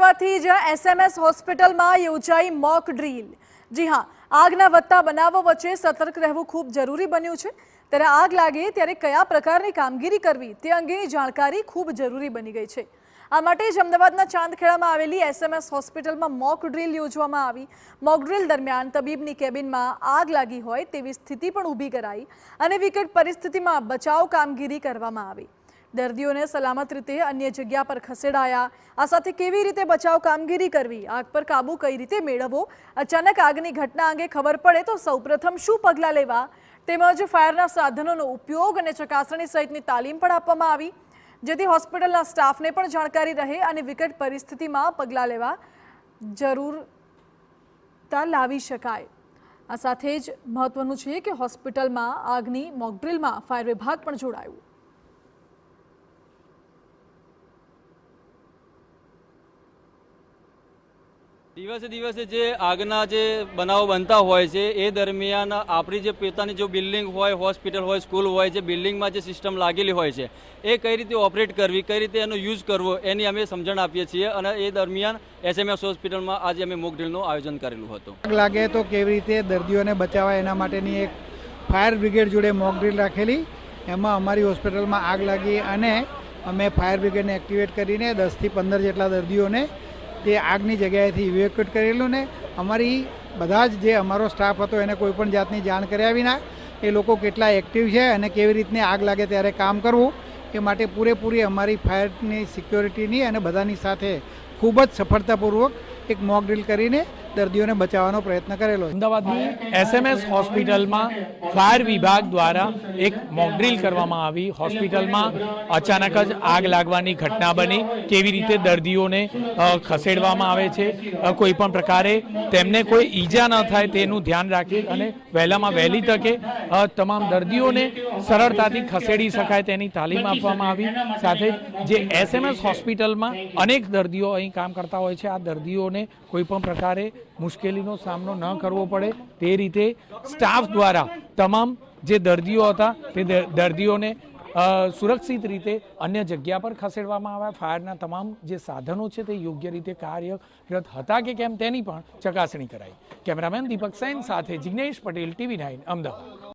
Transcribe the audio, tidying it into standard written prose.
અમદાવાદથી જ એસએમએસ હોસ્પિટલમાં યોજાઈ મોક ડ્રીલ। જી હા, આગના વધતા બનાવો વચ્ચે સતર્ક રહેવું ખૂબ જરૂરી બન્યું છે। ત્યારે આગ લાગે ત્યારે કયા પ્રકારની કામગીરી કરવી તે અંગેની જાણકારી ખૂબ જરૂરી બની ગઈ છે। આ માટે જ અમદાવાદના ચાંદખેડામાં આવેલી એસએમએસ હોસ્પિટલમાં મોક ડ્રીલ યોજવામાં આવી। મોક ડ્રીલ દરમિયાન તબીબની કેબિનમાં આગ લાગી હોય તેવી સ્થિતિ પણ ઊભી કરાઈ અને વિકટ પરિસ્થિતિમાં બચાવ કામગીરી કરવામાં આવી। દર્દીઓને સલામત રીતે અન્ય જગ્યા પર ખસેડાયા। આ સાથે કેવી રીતે બચાવ કામગીરી કરવી, આગ પર કાબુ કઈ રીતે મેળવવો, અચાનક આગની ઘટના અંગે ખબર પડે તો સૌપ્રથમ શું પગલાં લેવા તેમજ ફાયરના સાધનોનો ઉપયોગ અને ચકાસણી સહિતની તાલીમ પણ આપવામાં આવી, જેથી હોસ્પિટલના સ્ટાફને પણ જાણકારી રહે અને વિકટ પરિસ્થિતિમાં પગલાં લેવા જરૂરતા લાવી શકાય। આ સાથે જ મહત્વનું છે કે હોસ્પિટલમાં આગની મોકડ્રીલમાં ફાયર વિભાગ પણ જોડાયું। દિવસે દિવસે જે આગના જે બનાવો બનતા હોય છે એ દરમિયાન આપણી જે પોતાની જો બિલ્ડિંગ હોય, હોસ્પિટલ હોય, સ્કૂલ હોય, જે બિલ્ડિંગમાં જે સિસ્ટમ લાગેલી હોય છે એ કઈ રીતે ઓપરેટ કરવી, કઈ રીતે એનો યુઝ કરવો એની અમે સમજણ આપીએ છીએ અને એ દરમિયાન એસએમએસ હોસ્પિટલમાં આજે અમે મોક ડ્રીલનું આયોજન કરેલું હતું। આગ લાગે તો કેવી રીતે દર્દીઓને બચાવવા એના માટેની એક ફાયર બ્રિગેડ જોડે મોક ડ્રીલ રાખેલી। એમાં અમારી હોસ્પિટલમાં આગ લાગી અને અમે ફાયર બ્રિગેડને એક્ટિવેટ કરીને 10 થી 15 જેટલા દર્દીઓને તે આગની જગ્યાએથી ઇવેક્યુએટ કરેલું ને અમારી બધા જ જે અમારો સ્ટાફ હતો એને કોઈ પણ જાતની જાણ કર્યા વિના એ લોકો કેટલા એક્ટિવ છે અને કેવી રીતની આગ લાગે ત્યારે કામ કરવું એ માટે પૂરેપૂરી અમારી ફાયરની સિક્યોરિટીની અને બધાની સાથે ખૂબ જ સફળતાપૂર્વક એક મોક ડ્રીલ કરીને દર્દીઓને બચાવવાનો પ્રયત્ન કરેલો। અમદાવાદની એસએમએસ હોસ્પિટલમાં ફાયર વિભાગ દ્વારા એક મોક ડ્રીલ કરવામાં આવી। હોસ્પિટલમાં અચાનક જ આગ લાગવાની ઘટના બની, કેવી રીતે દર્દીઓને ખસેડવામાં આવે છે, કોઈ પણ પ્રકારે તેમને કોઈ ઈજા ન થાય તેનું ધ્યાન રાખી અને વહેલામાં વહેલી તકે તમામ દર્દીઓને સરળતાથી ખસેડી શકાય તેની તાલીમ આપવામાં આવી। સાથે જે એસએમએસ હોસ્પિટલમાં અનેક દર્દીઓ અહીં કામ કરતા હોય છે, આ દર્દીઓને કોઈ પણ પ્રકારે મુશ્કેલીનો સામનો ન કરવો પડે તે રીતે સ્ટાફ દ્વારા તમામ જે દર્દીઓ હતા તે દર્દીઓને સુરક્ષિત રીતે અન્ય જગ્યા પર ખસેડવામાં આવ્યા। ફાયરના તમામ જે સાધનો છે તે યોગ્ય રીતે કાર્યરત હતા કે કેમ તેની પણ ચકાસણી કરાઈ। કેમેરામેન દીપક સેન સાથે જિગ્નેશ પટેલ, TV9 અમદાવાદ।